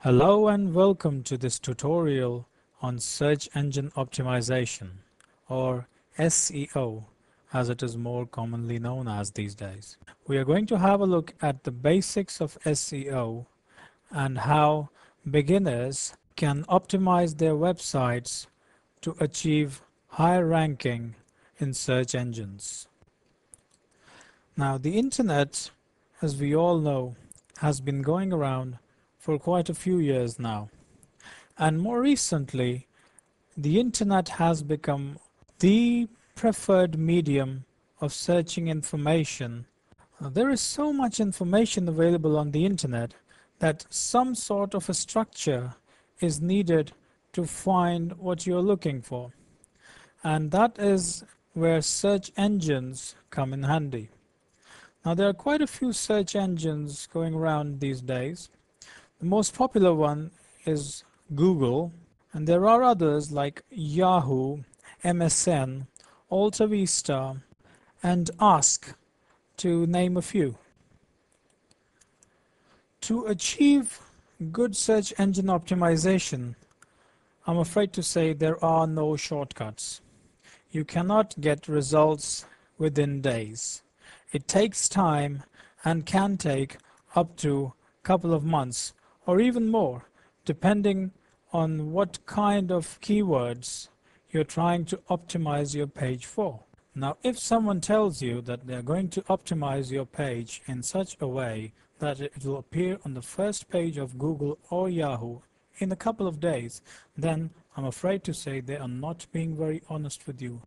Hello and welcome to this tutorial on search engine optimization, or SEO as it is more commonly known as these days. We are going to have a look at the basics of SEO and how beginners can optimize their websites to achieve higher ranking in search engines. Now, the internet, as we all know, has been going around for quite a few years now. And more recently, the internet has become the preferred medium of searching information. There is so much information available on the internet that some sort of a structure is needed to find what you're looking for. And that is where search engines come in handy. Now, there are quite a few search engines going around these days. The most popular one is Google, and there are others like Yahoo, MSN, AltaVista, and Ask, to name a few. To achieve good search engine optimization, I'm afraid to say there are no shortcuts. You cannot get results within days. It takes time and can take up to a couple of months or even more, depending on what kind of keywords you're trying to optimize your page for. Now, if someone tells you that they're going to optimize your page in such a way that it will appear on the first page of Google or Yahoo in a couple of days, then I'm afraid to say they are not being very honest with you.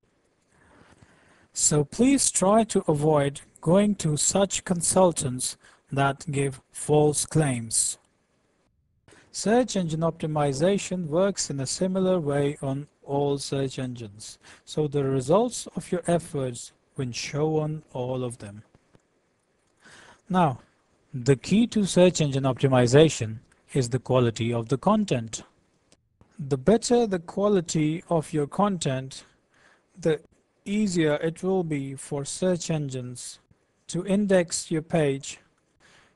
So please try to avoid going to such consultants that give false claims. Search engine optimization works in a similar way on all search engines, so the results of your efforts will show on all of them. Now, the key to search engine optimization is the quality of the content. The better the quality of your content, the easier it will be for search engines to index your page.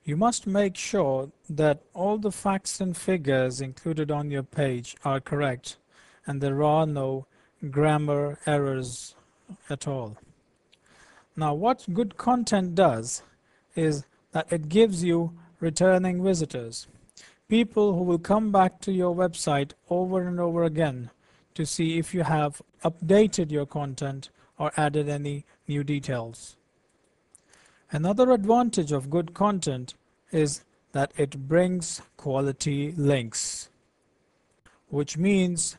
You must make sure that all the facts and figures included on your page are correct and there are no grammar errors at all. Now, what good content does is that it gives you returning visitors, people who will come back to your website over and over again to see if you have updated your content or added any new details. Another advantage of good content is that it brings quality links, which means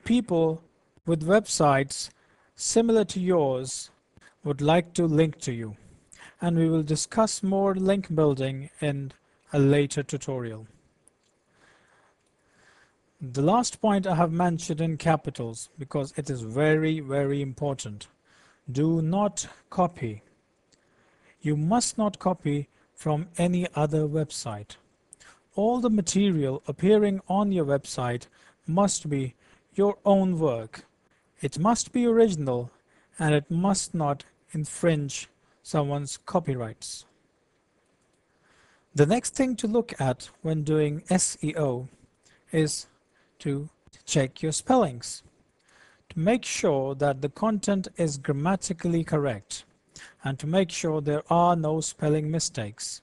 people with websites similar to yours would like to link to you. And we will discuss more link building in a later tutorial. The last point I have mentioned in capitals because it is very, very important. Do not copy. You must not copy from any other website. All the material appearing on your website must be your own work. It must be original and it must not infringe someone's copyrights. The next thing to look at when doing SEO is to check your spellings, to make sure that the content is grammatically correct and to make sure there are no spelling mistakes.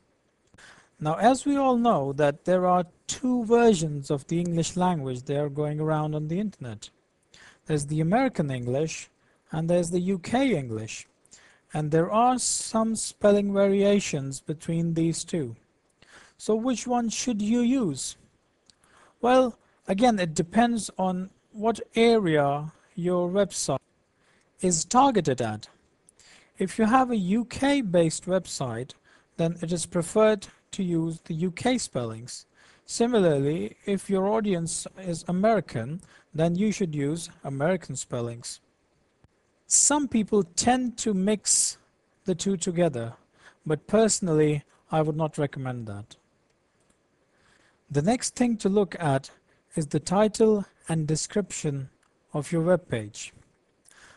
Now, as we all know that there are two versions of the English language that are going around on the internet. There's the American English and there's the UK English. And there are some spelling variations between these two. So which one should you use? Well, again, it depends on what area your website is targeted at. If you have a UK-based website, then it is preferred to use the UK spellings. Similarly, if your audience is American, then you should use American spellings. Some people tend to mix the two together, but personally, I would not recommend that. The next thing to look at is the title and description of your web page.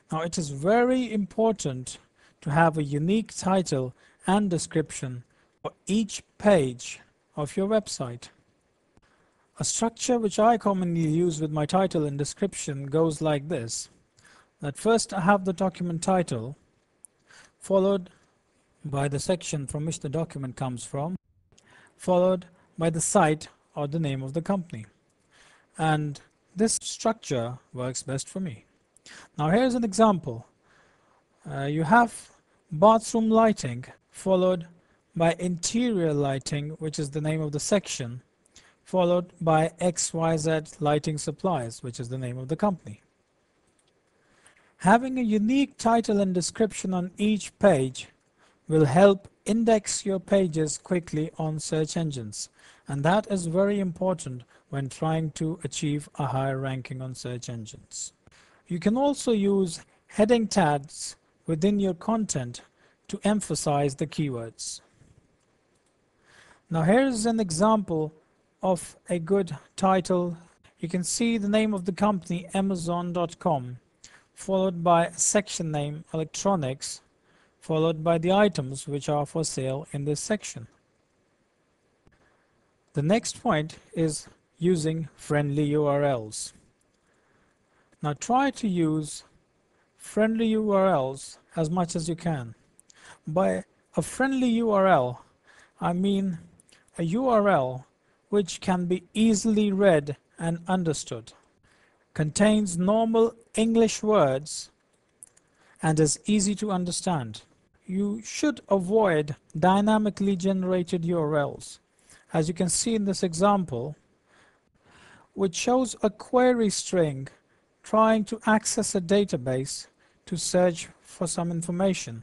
Now, it is very important to have a unique title and description for each page of your website. A structure which I commonly use with my title and description goes like this: that first I have the document title, followed by the section from which the document comes from, followed by the site or the name of the company. And this structure works best for me. Now here's an example. You have bathroom lighting followed by interior lighting, which is the name of the section, followed by XYZ Lighting Supplies, which is the name of the company. Having a unique title and description on each page will help index your pages quickly on search engines, and that is very important when trying to achieve a higher ranking on search engines. You can also use heading tags within your content to emphasize the keywords. Now here's an example of a good title. You can see the name of the company, Amazon.com, followed by a section name, electronics, followed by the items which are for sale in this section. The next point is using friendly URLs. Now try to use friendly URLs as much as you can. By a friendly URL, I mean a URL which can be easily read and understood, contains normal English words, and is easy to understand. You should avoid dynamically generated URLs. As you can see in this example, which shows a query string trying to access a database to search for some information.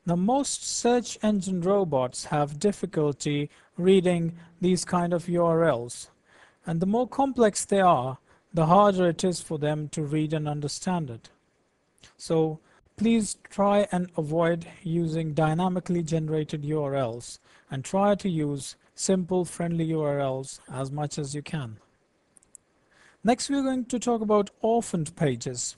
Now, most search engine robots have difficulty reading these kind of URLs, and the more complex they are, the harder it is for them to read and understand it. So please try and avoid using dynamically generated URLs and try to use simple, friendly URLs as much as you can. Next, we're going to talk about orphaned pages.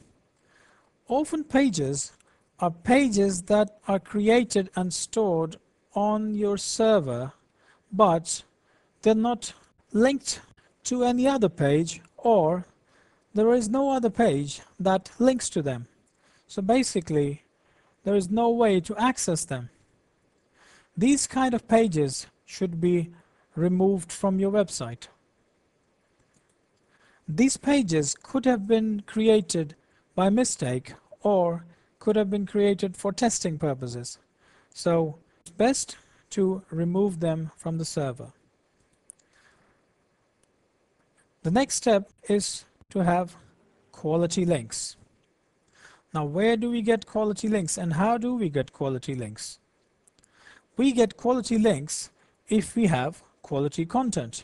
Orphaned pages are pages that are created and stored on your server, but they're not linked to any other page, or there is no other page that links to them. So basically, there is no way to access them. These kind of pages should be removed from your website. These pages could have been created by mistake or could have been created for testing purposes. So it's best to remove them from the server. The next step is to have quality links. Now, where do we get quality links and how do we get quality links? We get quality links if we have quality content.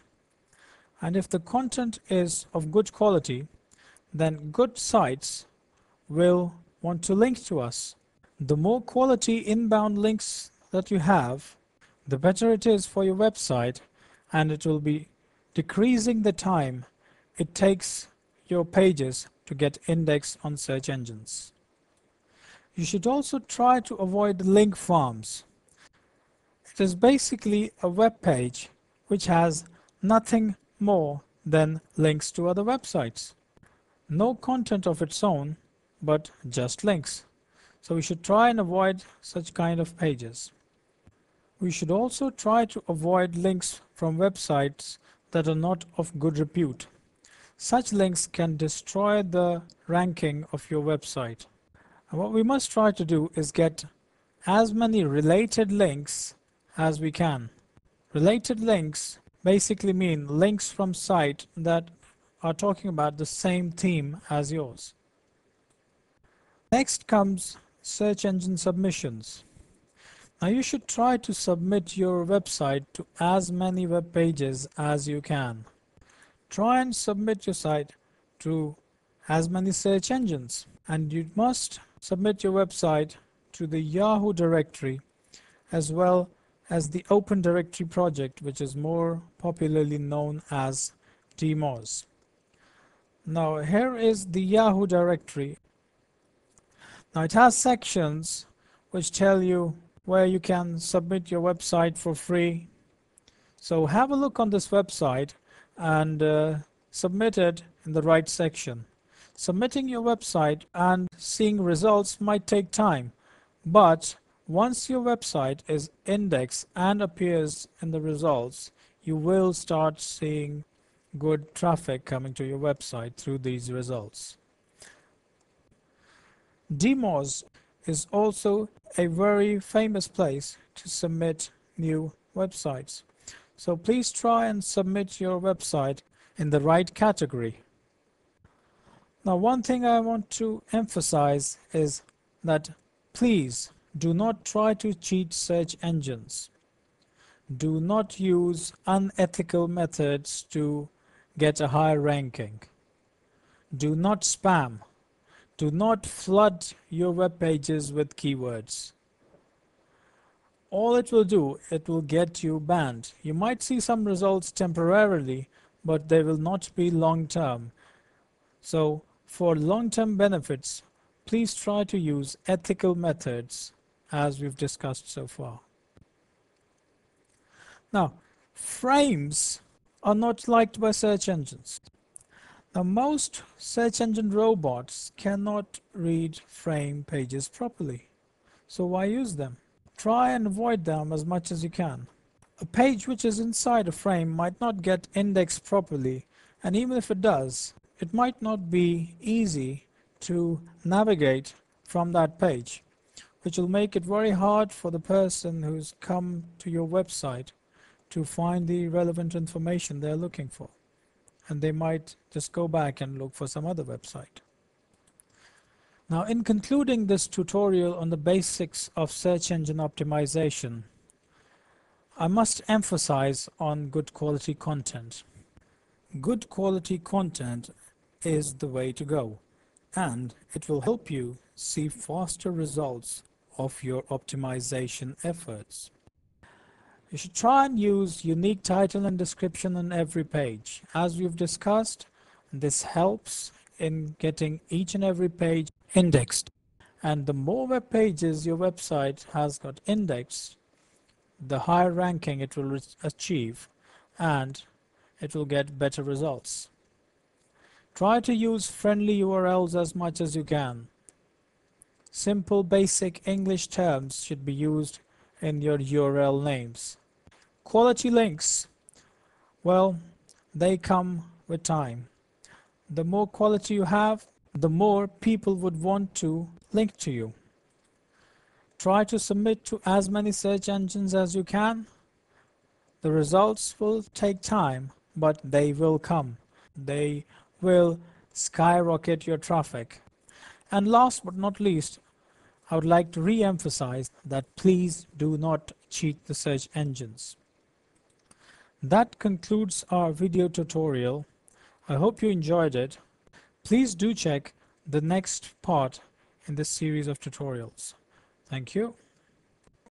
And if the content is of good quality, then good sites will want to link to us. The more quality inbound links that you have, the better it is for your website, and it will be decreasing the time it takes your pages to get indexed on search engines. You should also try to avoid link farms. It is basically a web page which has nothing more than links to other websites. No content of its own, but just links. So we should try and avoid such kind of pages. We should also try to avoid links from websites that are not of good repute. Such links can destroy the ranking of your website. And what we must try to do is get as many related links as we can. Related links basically mean links from sites that are talking about the same theme as yours. Next comes search engine submissions. Now you should try to submit your website to as many web pages as you can. Try and submit your site to as many search engines, and you must submit your website to the Yahoo directory as well as the Open Directory project, which is more popularly known as DMOZ. Now here is the Yahoo directory. Now it has sections which tell you where you can submit your website for free. So have a look on this website and submit it in the right section. Submitting your website and seeing results might take time, but once your website is indexed and appears in the results, you will start seeing good traffic coming to your website through these results. Demos is also a very famous place to submit new websites. So please try and submit your website in the right category. Now, one thing I want to emphasize is that please do not try to cheat search engines. Do not use unethical methods to get a higher ranking. Do not spam. Do not flood your web pages with keywords. All it will do, it will get you banned. You might see some results temporarily, but they will not be long term. So for long-term benefits, please try to use ethical methods as we've discussed so far. Now, frames are not liked by search engines. Now, most search engine robots cannot read frame pages properly. So why use them? Try and avoid them as much as you can. A page which is inside a frame might not get indexed properly, and even if it does, it might not be easy to navigate from that page, which will make it very hard for the person who's come to your website to find the relevant information they're looking for. And they might just go back and look for some other website. Now, in concluding this tutorial on the basics of search engine optimization, I must emphasize on good quality content. Good quality content is the way to go, and it will help you see faster results of your optimization efforts. You should try and use unique title and description on every page. As we've discussed, this helps in getting each and every page indexed. And the more web pages your website has got indexed, the higher ranking it will achieve, and it will get better results. Try to use friendly URLs as much as you can. Simple basic English terms should be used in your URL names. Quality links, well, they come with time. The more quality you have, the more people would want to link to you. Try to submit to as many search engines as you can. The results will take time, but they will come. They will skyrocket your traffic. And last but not least, I would like to re-emphasize that please do not cheat the search engines. That concludes our video tutorial. I hope you enjoyed it. Please do check the next part in this series of tutorials. Thank you.